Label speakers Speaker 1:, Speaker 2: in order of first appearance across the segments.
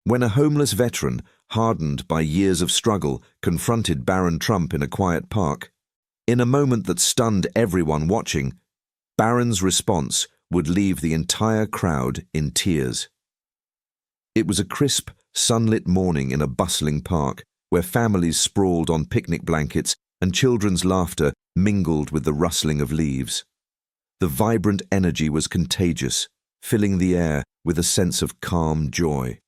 Speaker 1: When a homeless veteran, hardened by years of struggle, confronted Baron Trump in a quiet park, in a moment that stunned everyone watching, Baron's response would leave the entire crowd in tears. It was a crisp, sunlit morning in a bustling park, where families sprawled on picnic blankets and children's laughter mingled with the rustling of leaves. The vibrant energy was contagious, filling the air with a sense of calm joy.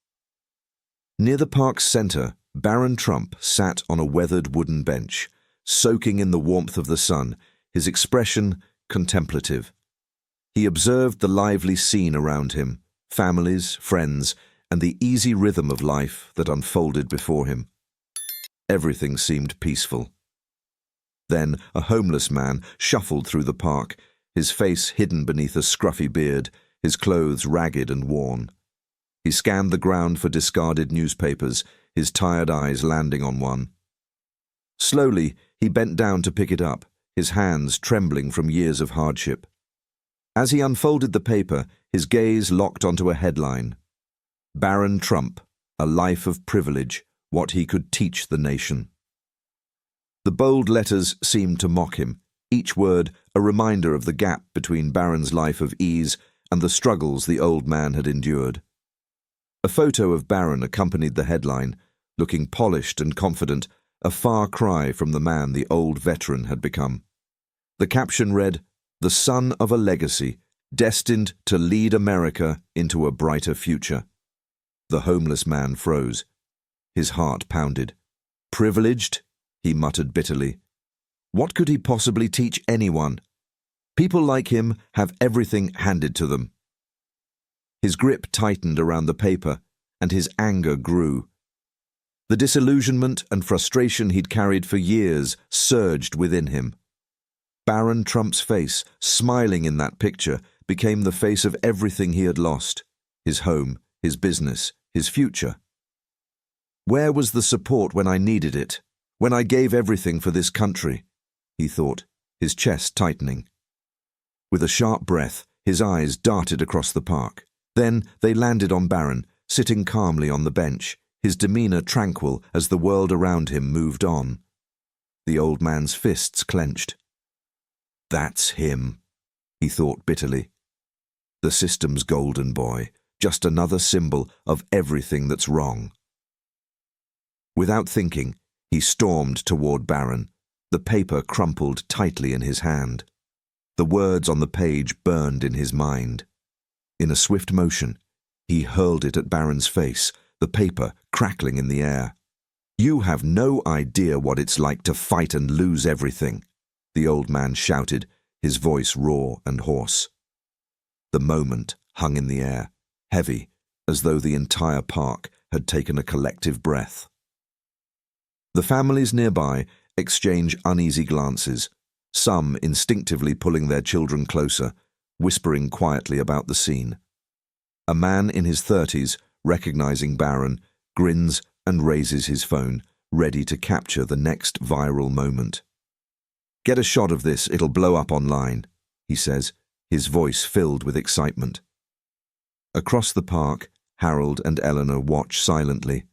Speaker 1: Near the park's center, Baron Trump sat on a weathered wooden bench, soaking in the warmth of the sun, his expression contemplative. He observed the lively scene around him, families, friends, and the easy rhythm of life that unfolded before him. Everything seemed peaceful. Then a homeless man shuffled through the park, his face hidden beneath a scruffy beard, his clothes ragged and worn. He scanned the ground for discarded newspapers, his tired eyes landing on one. Slowly, he bent down to pick it up, his hands trembling from years of hardship. As he unfolded the paper, his gaze locked onto a headline: Baron Trump, a life of privilege, what he could teach the nation. The bold letters seemed to mock him, each word a reminder of the gap between Baron's life of ease and the struggles the old man had endured. A photo of Baron accompanied the headline, looking polished and confident, a far cry from the man the old veteran had become. The caption read, "The son of a legacy, destined to lead America into a brighter future." The homeless man froze. His heart pounded. Privileged? He muttered bitterly. What could he possibly teach anyone? People like him have everything handed to them. His grip tightened around the paper, and his anger grew. The disillusionment and frustration he'd carried for years surged within him. Baron Trump's face, smiling in that picture, became the face of everything he had lost: his home, his business, his future. Where was the support when I needed it? When I gave everything for this country? He thought, his chest tightening. With a sharp breath, his eyes darted across the park. Then they landed on Baron, sitting calmly on the bench, his demeanor tranquil as the world around him moved on. The old man's fists clenched. That's him, he thought bitterly. The system's golden boy, just another symbol of everything that's wrong. Without thinking, he stormed toward Baron, the paper crumpled tightly in his hand. The words on the page burned in his mind. In a swift motion, he hurled it at Baron's face, the paper crackling in the air. You have no idea what it's like to fight and lose everything, the old man shouted, his voice raw and hoarse. The moment hung in the air, heavy, as though the entire park had taken a collective breath. The families nearby exchange uneasy glances, some instinctively pulling their children closer, whispering quietly about the scene. A man in his 30s, recognizing Baron, grins and raises his phone, ready to capture the next viral moment. Get a shot of this, it'll blow up online, he says, his voice filled with excitement. Across the park, Harold and Eleanor watch silently.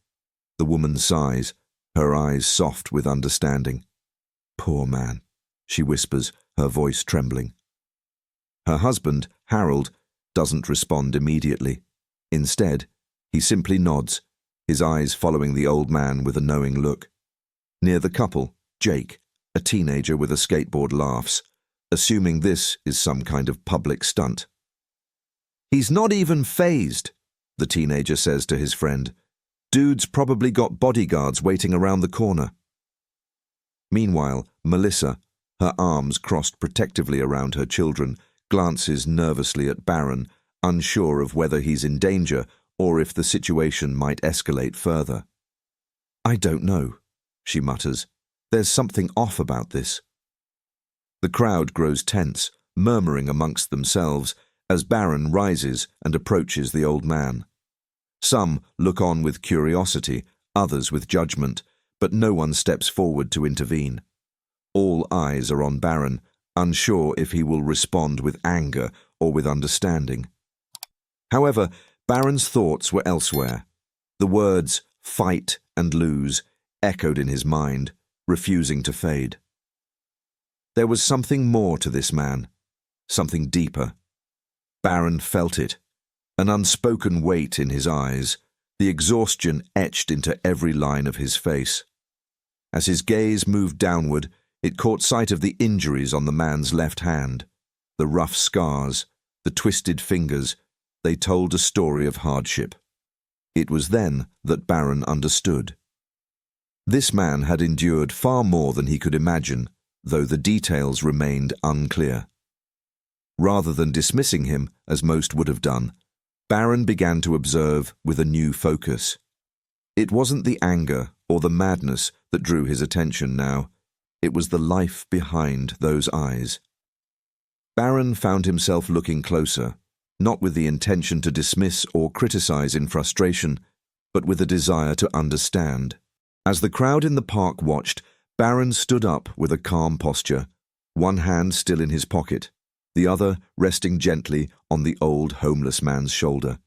Speaker 1: The woman sighs, her eyes soft with understanding. Poor man, she whispers, her voice trembling. Her husband, Harold, doesn't respond immediately. Instead, he simply nods, his eyes following the old man with a knowing look. Near the couple, Jake, a teenager with a skateboard, laughs, assuming this is some kind of public stunt. He's not even fazed, the teenager says to his friend. Dude's probably got bodyguards waiting around the corner. Meanwhile, Melissa, her arms crossed protectively around her children, glances nervously at Baron, unsure of whether he's in danger or if the situation might escalate further. I don't know, she mutters. There's something off about this. The crowd grows tense, murmuring amongst themselves as Baron rises and approaches the old man. Some look on with curiosity, others with judgment, but no one steps forward to intervene. All eyes are on Baron, unsure if he will respond with anger or with understanding. However, Baron's thoughts were elsewhere. The words fight and lose echoed in his mind, refusing to fade. There was something more to this man, something deeper. Baron felt it, an unspoken weight in his eyes, the exhaustion etched into every line of his face. As his gaze moved downward, it caught sight of the injuries on the man's left hand, the rough scars, the twisted fingers. They told a story of hardship. It was then that Baron understood. This man had endured far more than he could imagine, though the details remained unclear. Rather than dismissing him, as most would have done, Baron began to observe with a new focus. It wasn't the anger or the madness that drew his attention now. It was the life behind those eyes. Baron found himself looking closer, not with the intention to dismiss or criticize in frustration, but with a desire to understand. As the crowd in the park watched, Baron stood up with a calm posture, one hand still in his pocket, the other resting gently on the old homeless man's shoulder.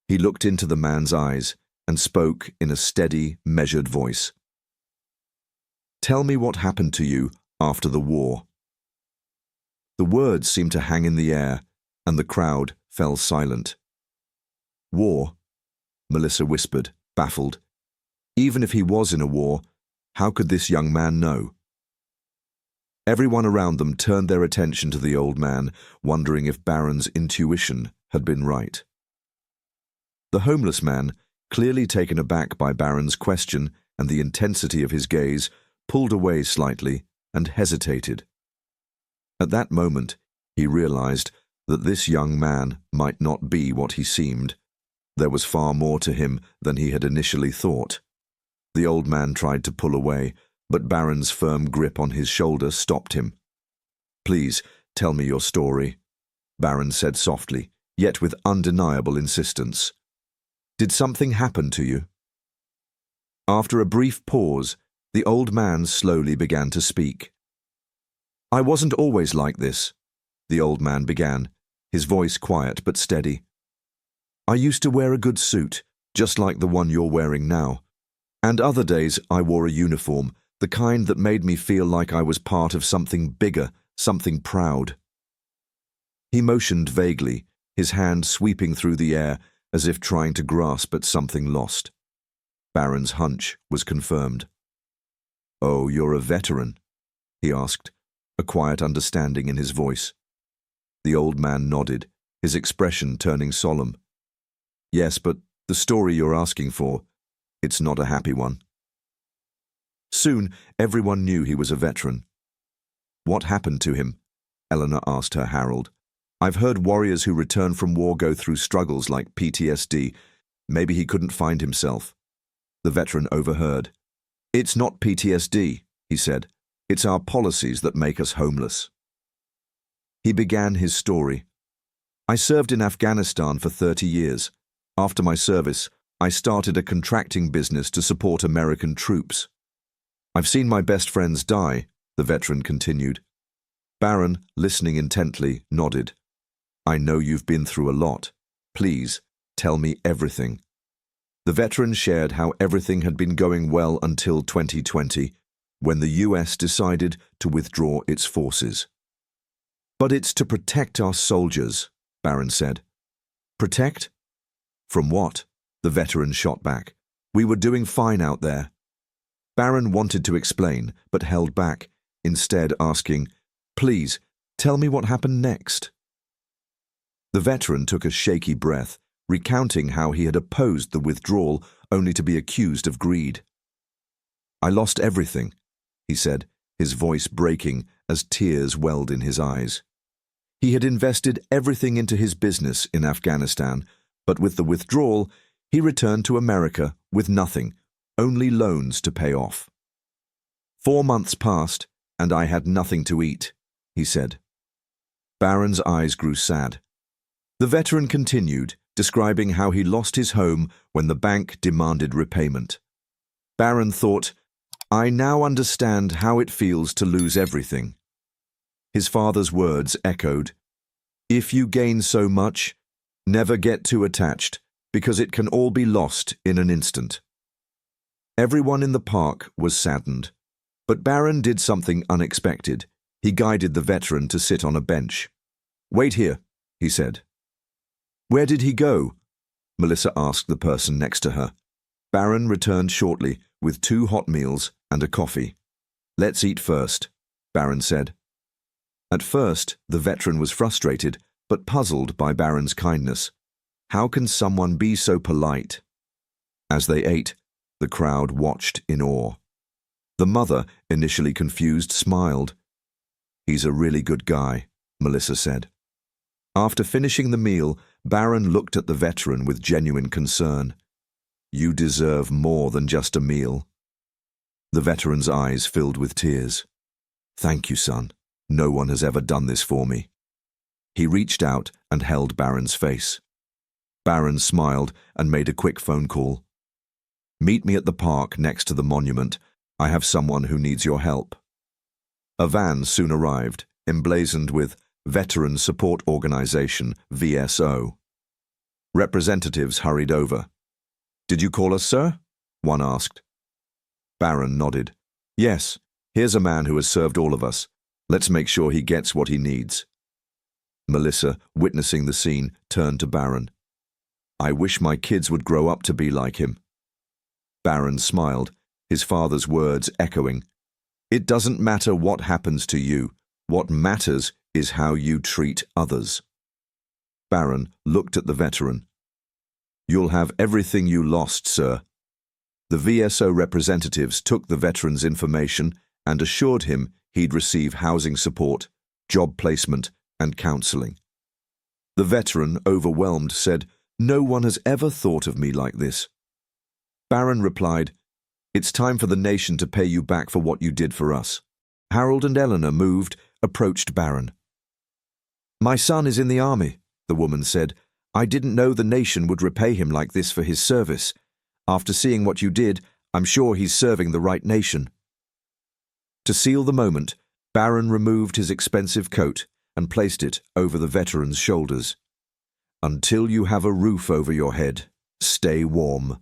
Speaker 1: He looked into the man's eyes and spoke in a steady, measured voice. "Tell me what happened to you after the war." The words seemed to hang in the air, and the crowd fell silent. "War?" Melissa whispered, baffled. Even if he was in a war, how could this young man know? Everyone around them turned their attention to the old man, wondering if Baron's intuition had been right. The homeless man, clearly taken aback by Baron's question and the intensity of his gaze, pulled away slightly and hesitated. At that moment, he realized that this young man might not be what he seemed. There was far more to him than he had initially thought. The old man tried to pull away, but Baron's firm grip on his shoulder stopped him. "Please, tell me your story," Baron said softly, yet with undeniable insistence. "Did something happen to you?" After a brief pause, the old man slowly began to speak. "I wasn't always like this," the old man began, his voice quiet but steady. "I used to wear a good suit, just like the one you're wearing now. And other days I wore a uniform, the kind that made me feel like I was part of something bigger, something proud." He motioned vaguely, his hand sweeping through the air as if trying to grasp at something lost. Baron's hunch was confirmed. "Oh, you're a veteran?" he asked, a quiet understanding in his voice. The old man nodded, his expression turning solemn. "Yes, but the story you're asking for, it's not a happy one." Soon, everyone knew he was a veteran. "What happened to him?" Eleanor asked her Harold. "I've heard warriors who return from war go through struggles like PTSD. Maybe he couldn't find himself." The veteran overheard. "It's not PTSD," he said. "It's our policies that make us homeless." He began his story. "I served in Afghanistan for 30 years. After my service, I started a contracting business to support American troops. I've seen my best friends die," the veteran continued. Baron, listening intently, nodded. "I know you've been through a lot. Please, tell me everything." The veteran shared how everything had been going well until 2020, when the US decided to withdraw its forces. "But it's to protect our soldiers," Baron said. "Protect? From what?" the veteran shot back. "We were doing fine out there." Baron wanted to explain, but held back, instead asking, "Please, tell me what happened next." The veteran took a shaky breath, recounting how he had opposed the withdrawal only to be accused of greed. "I lost everything," he said, his voice breaking as tears welled in his eyes. He had invested everything into his business in Afghanistan, but with the withdrawal, he returned to America with nothing, only loans to pay off. "4 months passed, and I had nothing to eat," he said. Baron's eyes grew sad. The veteran continued, describing how he lost his home when the bank demanded repayment. Baron thought, "I now understand how it feels to lose everything." His father's words echoed, "If you gain so much, never get too attached, because it can all be lost in an instant. Everyone in the park was saddened, but Barron did something unexpected. He guided the veteran to sit on a bench. "Wait here," he said. "Where did he go?" Melissa asked the person next to her. Barron returned shortly with 2 hot meals and a coffee. "Let's eat first," Barron said. At first, the veteran was frustrated, but puzzled by Barron's kindness. How can someone be so polite? As they ate, the crowd watched in awe. The mother, initially confused, smiled. "He's a really good guy," Melissa said. After finishing the meal, Barron looked at the veteran with genuine concern. "You deserve more than just a meal." The veteran's eyes filled with tears. "Thank you, son. No one has ever done this for me." He reached out and held Barron's face. Barron smiled and made a quick phone call. "Meet me at the park next to the monument. I have someone who needs your help." A van soon arrived, emblazoned with Veteran Support Organization, VSO. Representatives hurried over. "Did you call us, sir?" one asked. Barron nodded. "Yes, here's a man who has served all of us. Let's make sure he gets what he needs." Melissa, witnessing the scene, turned to Barron. "I wish my kids would grow up to be like him." Barron smiled, his father's words echoing. "It doesn't matter what happens to you. What matters is how you treat others." Barron looked at the veteran. "You'll have everything you lost, sir." The VSO representatives took the veteran's information and assured him he'd receive housing support, job placement, and counseling. The veteran, overwhelmed, said, "No one has ever thought of me like this." Barron replied, "It's time for the nation to pay you back for what you did for us." Harold and Eleanor, moved, approached Barron. "My son is in the army," the woman said. "I didn't know the nation would repay him like this for his service. After seeing what you did, I'm sure he's serving the right nation." To seal the moment, Barron removed his expensive coat and placed it over the veteran's shoulders. "Until you have a roof over your head, stay warm."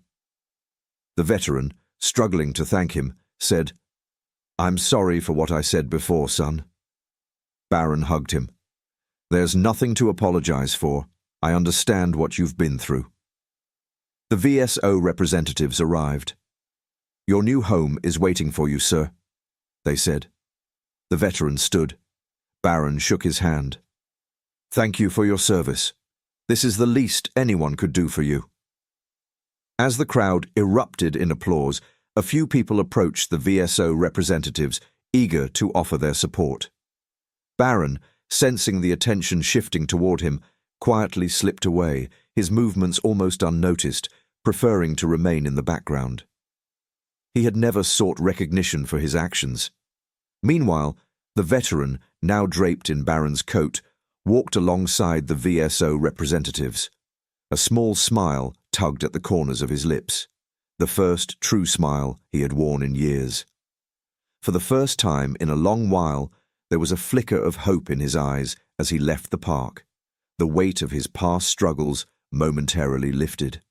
Speaker 1: The veteran, struggling to thank him, said, "I'm sorry for what I said before, son." Barron hugged him. "There's nothing to apologize for. I understand what you've been through." The VSO representatives arrived. "Your new home is waiting for you, sir," they said. The veteran stood. Barron shook his hand. "Thank you for your service. This is the least anyone could do for you." As the crowd erupted in applause, a few people approached the VSO representatives, eager to offer their support. Barron, sensing the attention shifting toward him, quietly slipped away, his movements almost unnoticed, preferring to remain in the background. He had never sought recognition for his actions. Meanwhile, the veteran, now draped in Barron's coat, walked alongside the VSO representatives. A small smile tugged at the corners of his lips, the first true smile he had worn in years. For the first time in a long while, there was a flicker of hope in his eyes as he left the park, the weight of his past struggles momentarily lifted.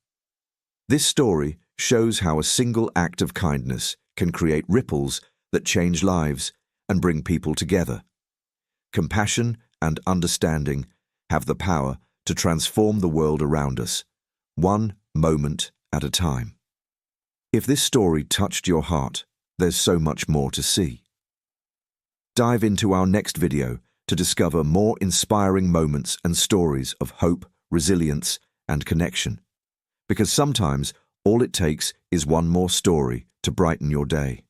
Speaker 1: This story shows how a single act of kindness can create ripples that change lives and bring people together. Compassion and understanding have the power to transform the world around us, one moment at a time. If this story touched your heart, there's so much more to see. Dive into our next video to discover more inspiring moments and stories of hope, resilience, and connection. Because sometimes all it takes is one more story to brighten your day.